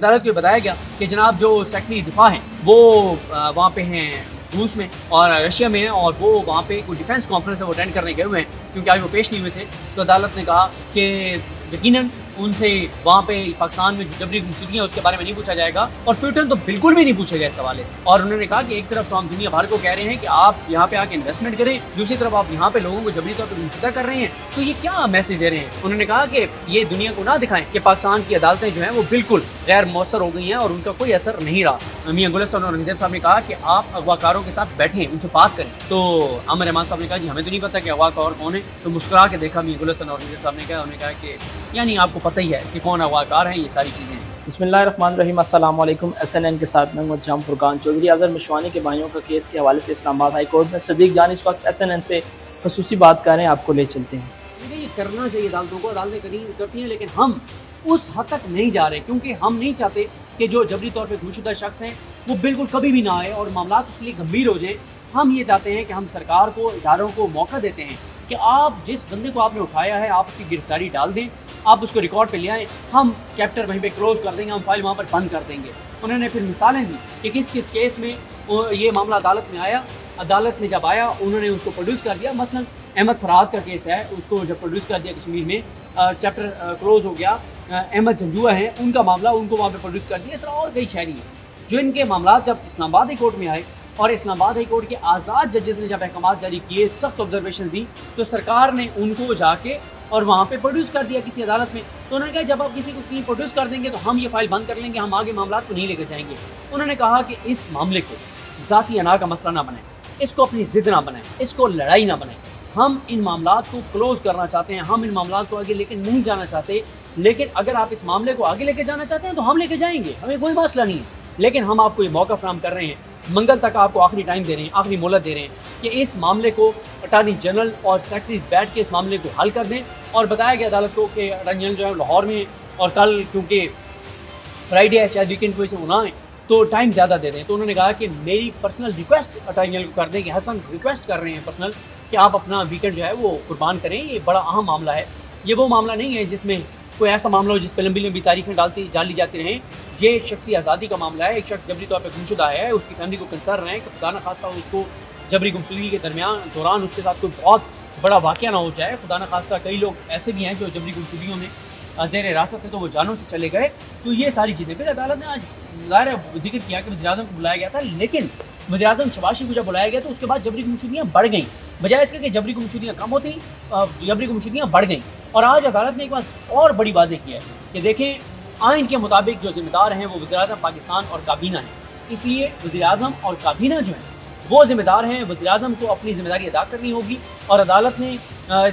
अदालत में बताया गया कि जनाब जो सेक्रेटरी दिफा हैं वो वहाँ पे हैं रूस में और रशिया में हैं और वो वहाँ पे कोई डिफेंस कॉन्फ्रेंस है वो अटेंड करने गए हुए हैं क्योंकि आज वो पेश नहीं हुए थे। तो अदालत ने कहा कि यकीनन उनसे वहाँ पे पाकिस्तान में जो जबरी गुमशुदगियाँ उसके बारे में नहीं पूछा जाएगा और प्यूटन तो बिल्कुल भी नहीं पूछे गए इस हवाले से। और उन्होंने कहा कि एक तरफ तो हम दुनिया भर को कह रहे हैं कि आप यहाँ पे आके इन्वेस्टमेंट करें, दूसरी तरफ आप यहाँ पे लोगों को जबरी तौर पर गुमशुदा कर रहे हैं, तो ये क्या मैसेज दे रहे हैं। उन्होंने कहा कि ये दुनिया को ना दिखाएं कि पाकिस्तान की अदालतें जो हैं वो बिल्कुल गैर मौसर हो गई हैं और उनका कोई असर नहीं रहा। मियां गुलिस्तान औरंगजेब साहब ने कहा कि आप अगवाकारों के साथ बैठें, उनसे बात करें। तो आमिर रहमान साहब ने कहा जी हमें तो नहीं पता कि अगवाकार कौन है। तो मुस्कुरा के देखा मियां गुलिस्तान औरंगजेब साहब ने कहा, उन्होंने कहा कि यानी आपको पता ही है कि कौन अगवाकार हैं, ये सारी चीज़ें हैं। बिस्मिल्लाहिर्रहमानिर्रहीम, अस्सलाम वालेकुम। SNN के साथ मैं मुझाम फुरकान चौधरी। अज़हर मिशवानी के भाइयों का केस के हवाले से इस्लामाबाद हाई कोर्ट में सदीक जान इस वक्त SNN से खसूसी बात कर रहे हैं, आपको ले चलते हैं। ये करना चाहिए अदालतों को, अदालतें करती हैं, लेकिन हम उस हद तक नहीं जा रहे क्योंकि हम नहीं चाहते कि जो जबरी तौर पर गुमशुदा शख्स हैं वो बिल्कुल कभी भी ना आए और मामला उसके लिए गंभीर हो जाए। हम ये चाहते हैं कि हम सरकार को, इदारों को मौका देते हैं कि आप जिस बंदे को आपने उठाया है आप उसकी गिरफ्तारी डाल दें, आप उसको रिकॉर्ड पे ले आएँ, हम चैप्टर वहीं पे क्लोज कर देंगे, हम फाइल वहाँ पर बंद कर देंगे। उन्होंने फिर मिसालें दी कि किस किस केस में ये मामला अदालत में आया। अदालत ने जब आया उन्होंने उसको प्रोड्यूस कर दिया। मसलन अहमद फराद का केस है, उसको जब प्रोड्यूस कर दिया कश्मीर में, चैप्टर क्लोज हो गया। अहमद जंजुआ है, उनका मामला उनको वहाँ पे प्रोड्यूस कर दिया। इस तरह और कई शहरी हैं जो इनके मामला जब इस्लामाबाद हाई कोर्ट में आए और इस्लामाबाद हाई कोर्ट के आज़ाद जजेस ने जब अहकाम जारी किए, सख्त ऑब्जर्वेशन दी, तो सरकार ने उनको जाके और वहाँ पे प्रोड्यूस कर दिया किसी अदालत में। तो उन्होंने कहा जब आप किसी को कहीं प्रोड्यूस कर देंगे तो हम ये फाइल बंद कर लेंगे, हम आगे मामला को नहीं लेकर जाएंगे। उन्होंने कहा कि इस मामले को ज़ाती अना का मसला ना बनाएं, इसको अपनी ज़िद ना बनाएं, इसको लड़ाई ना बनाएं। हम इन मामला को क्लोज़ करना चाहते हैं, हम इन मामला को आगे लेकर नहीं जाना चाहते। लेकिन अगर आप इस मामले को आगे लेकर जाना चाहते हैं तो हम लेकर जाएंगे, हमें कोई मसला नहीं है। लेकिन हम आपको ये मौका फराहम कर रहे हैं, मंगल तक आपको आखिरी टाइम दे रहे हैं, आखिरी मोहलत दे रहे हैं कि इस मामले को अटॉर्नी जनरल और सेक्रेटरीज बैठ के इस मामले को हल कर दें। और बताया गया अदालत को कि अटॉर्नी जनरल जो है लाहौर में, और कल क्योंकि फ्राइडे है शायद वीकेंड की वजह से वो ना आए तो टाइम ज़्यादा दे दें। तो उन्होंने कहा कि मेरी पर्सनल रिक्वेस्ट अटॉर्नी जनरल को कर दें कि हसन रिक्वेस्ट कर रहे हैं पर्सनल कि आप अपना वीकेंड जो है वो कुर्बान करें। ये बड़ा अहम मामला है, ये वो मामला नहीं है जिसमें कोई ऐसा मामला हो जिस पर लंबी लंबी तारीखें डाल ली जाती रहें। ये एक शख्सी आज़ादी का मामला है, एक शख्स जबरी तौर पर गुमशुदा है, उसकी फैमिली को कंसर्न है कि खुदा न खास्ता उसको जबरी गुमशुदगी के दौरान उसके साथ कोई बहुत बड़ा वाक़या ना हो जाए। खुदा न खास्ता कई लोग ऐसे भी हैं जो जबरी गुमशुदगियों में ज़ेर हिरासत है तो वो जानों से चले गए। तो ये सारी चीज़ें फिर अदालत ने आज ज़ाहिर जिक्र किया कि वज़ीर आज़म को बुलाया गया था, लेकिन वज़ीर आज़म शहबाज शरीफ को जब बुलाया गया तो उसके बाद जबरी गुमशुदगियाँ बढ़ गई, बजाय इसके कि जबरी गुमशुदगियाँ कम होती, जबरी गुमशुदगियाँ बढ़ गई। और आज अदालत ने एक बात और बड़ी वाज़ेह की है कि देखें आइन के मुताबिक जो जिम्मेदार हैं वो वज़ीर आज़म पाकिस्तान और काबीना है, इसलिए वज़ीर आज़म और काबीना जो है वो जिम्मेदार हैं। वज़ीर आज़म को अपनी जिम्मेदारी अदा करनी होगी। और अदालत ने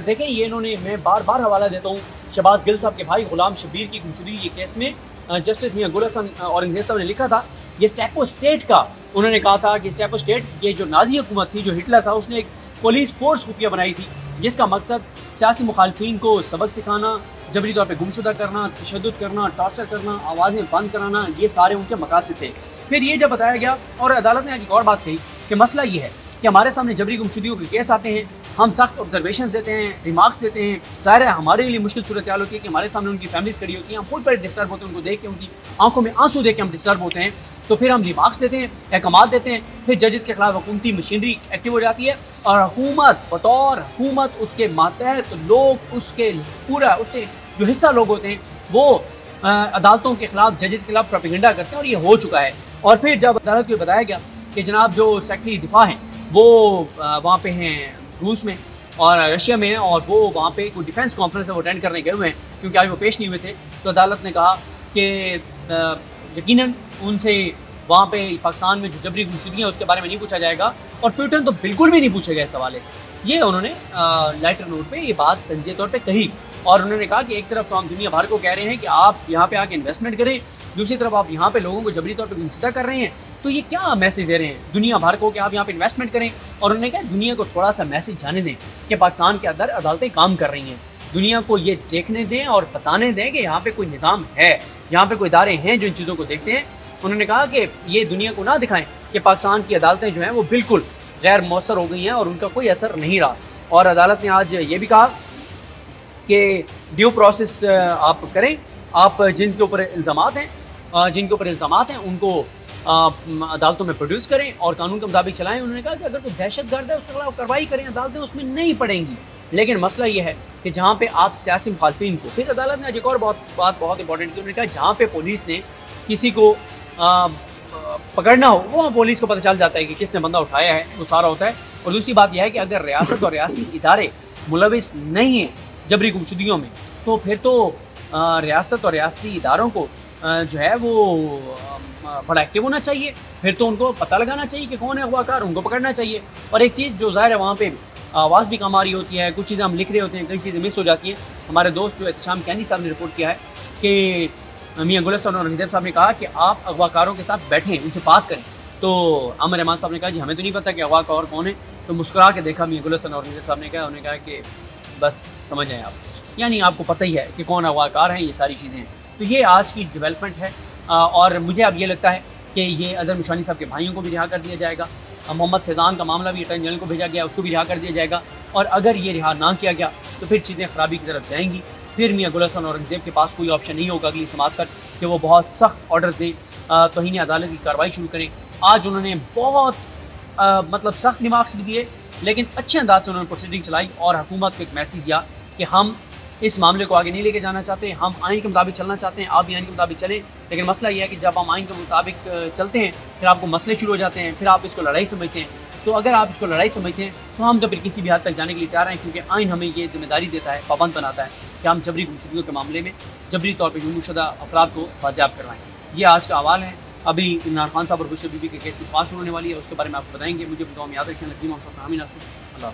देखें ये इन्होंने, मैं बार बार हवाला देता हूँ शहबाज गिल साहब के भाई गुलाम शबीर की गुमशुदगी के केस में जस्टिस मियां गुलिस्तान औरंगजेब साहब ने लिखा था ये स्टेप ऑफ स्टेट का, उन्होंने कहा था कि स्टेप ऑफ स्टेट ये जो नाजी हुकूमत थी, जो हिटलर था, उसने एक पुलिस फोर्स खुफिया बनाई थी जिसका मकसद सियासी मुखालफिन को सबक सिखाना, जबरी तौर पर गुमशुदा करना, तशद्दुद करना, टॉर्चर करना, आवाज़ें बंद कराना, ये सारे उनके मकासद थे। फिर ये जब बताया गया और अदालत ने आज एक और बात कही कि मसला ये है कि हमारे सामने जबरी गुमशुदगियों के केस आते हैं, हम सख्त ऑब्जर्वेशन देते हैं, रिमार्क्स देते हैं। ज़ाहिर है हमारे लिए मुश्किल सूरत हाल होती है कि हमारे सामने उनकी फैमिलीज खड़ी होती हैं, हम खुद पर डिस्टर्ब होते हैं, उनको देख के उनकी आंखों में आंसू देख के हम डिस्टर्ब होते हैं। तो फिर हम रिमार्क्स देते हैं, अहकाम देते हैं, फिर जजेस के खिलाफ हुकूमती मशीनरी एक्टिव हो जाती है और हुकूमत बतौर हुकूमत उसके मातहत लोग, उसके पूरा उससे जो हिस्सा लोग होते हैं वो अदालतों के खिलाफ, जजेस के खिलाफ प्रोपेगेंडा करते हैं और ये हो चुका है। और फिर जब अदालत को बताया गया कि जनाब जो सेक्रेटरी दिफा हैं वो वहाँ पे हैं रूस में और रशिया में हैं और वो वहाँ पे कोई डिफेंस कॉन्फ्रेंस है वो अटेंड करने गए हुए हैं क्योंकि आज वो पेश नहीं हुए थे। तो अदालत ने कहा कि यकीनन उनसे वहाँ पे पाकिस्तान में जो जबरी गुमशुदगियाँ उसके बारे में नहीं पूछा जाएगा और प्यूटन तो बिल्कुल भी नहीं पूछे गए इस हवाले से। ये उन्होंने लेटर नोट पे ये बात तंज़ीह तौर पे कही और उन्होंने कहा कि एक तरफ तो हम दुनिया भर को कह रहे हैं कि आप यहाँ पे आके इन्वेस्टमेंट करें, दूसरी तरफ आप यहाँ पे लोगों को जबरी तौर पे गुमशुदा कर रहे हैं, तो ये क्या मैसेज दे रहे हैं दुनिया भर को कि आप यहाँ पे इन्वेस्टमेंट करें। और उन्होंने कहा दुनिया को थोड़ा सा मैसेज जाने दें कि पाकिस्तान के अंदर अदालतें काम कर रही हैं, दुनिया को ये देखने दें और बताने दें कि यहाँ पे कोई निज़ाम है, यहाँ पे कोई इदारे हैं जो इन चीज़ों को देखते हैं। उन्होंने कहा कि ये दुनिया को ना दिखाएं कि पाकिस्तान की अदालतें जो हैं वो बिल्कुल गैर मौसर हो गई हैं और उनका कोई असर नहीं रहा। और अदालत ने आज ये भी कहा कि ड्यू प्रोसेस आप करें, आप जिनके ऊपर इल्ज़ामात हैं जिनके ऊपर इल्ज़ामात हैं उनको अदालतों में प्रोड्यूस करें और कानून के मुताबिक चलाएं। उन्होंने कहा कि अगर कोई दहशतगर्द है उसके खिलाफ कार्रवाई करें, अदालतें उसमें नहीं पड़ेंगी। लेकिन मसला ये है कि जहाँ पे आप सियासी मुखालफिन को, फिर अदालत ने आज एक और बात बहुत इंपॉर्टेंट की, उन्होंने कहा जहाँ पे पुलिस ने किसी को पकड़ना हो वो पुलिस को पता चल जाता है कि किसने बंदा उठाया है, वो सारा होता है। और दूसरी बात यह है कि अगर रियासत और रियासी इदारे मुलविस नहीं हैं जबरी गुमशुदगियों में, तो फिर तो रियासत और रियासी इदारों को जो है वो बड़ा एक्टिव होना चाहिए। फिर तो उनको पता लगाना चाहिए कि कौन है अगवाकार, उनको पकड़ना चाहिए। और एक चीज़ जो ज़ाहिर है वहाँ पे आवाज़ भी कम आ रही होती है, कुछ चीज़ें हम लिख रहे होते हैं, कई चीज़ें मिस हो जाती हैं। हमारे दोस्त जो एहतशाम कैनी साहब ने रिपोर्ट किया है कि मियां गुलशन और औरंगज़ेब साहब ने कहा कि आप अगवाकारों के साथ बैठें, उनसे बात करें। तो आमिर रहमान साहब ने कहा जी हमें तो नहीं पता कि अगवाकार कौन है। तो मुस्कुरा के देखा मियां गुलशन और औरंगज़ेब साहब ने कहा, उन्होंने कहा कि बस समझ जाएँ आप, यानी आपको पता ही है कि कौन अगवाकार हैं, ये सारी चीज़ें हैं। तो ये आज की डेवलपमेंट है और मुझे अब ये लगता है कि ये अज़हर मिशवानी साहब के भाइयों को भी रिहा कर दिया जाएगा। मोहम्मद फैज़ान का मामला भी अटॉर्नी जनरल को भेजा गया, उसको भी रिहा कर दिया जाएगा। और अगर ये रिहा ना किया गया तो फिर चीज़ें ख़राबी की तरफ जाएंगी। फिर मियां गुलशन और औरंगज़ेब के पास कोई ऑप्शन नहीं होगा अगली समात तक कि वो बहुत सख्त ऑर्डर्स दें, तौहीन अदालत की कार्रवाई शुरू करें। आज उन्होंने बहुत मतलब सख्त रिमार्क्स भी दिए, लेकिन अच्छे अंदाज से उन्होंने प्रोसीडिंग चलाई और हुकूमत को एक मैसेज दिया कि हम इस मामले को आगे नहीं लेके जाना चाहते, हम आइन के मुताबिक चलना चाहते हैं, आप भी आइन के मुताबिक चलें। लेकिन मसला यह है कि जब हम आइन के मुताबिक चलते हैं फिर आपको मसले शुरू हो जाते हैं, फिर आप इसको लड़ाई समझते हैं। तो अगर आप इसको लड़ाई समझते हैं तो हम तो फिर किसी भी हद तक जाने के लिए तैयार हैं, क्योंकि आइन हमें ये जिम्मेदारी देता है, पाबंद बनाता है कि हम जबरी गुमशुदगियों के मामले में जबरी तौर पर जुर्मशुदा अफराद को बाजियाब करवाएँ। ये आज का अहवाल है। अभी इमरान खान साहब और खुशबू बीबी के केस की समाअत शुरू होने वाली है, उसके बारे में आपको बताएंगे। मुझे दुआ में याद रखें। लकीम अल्लाह।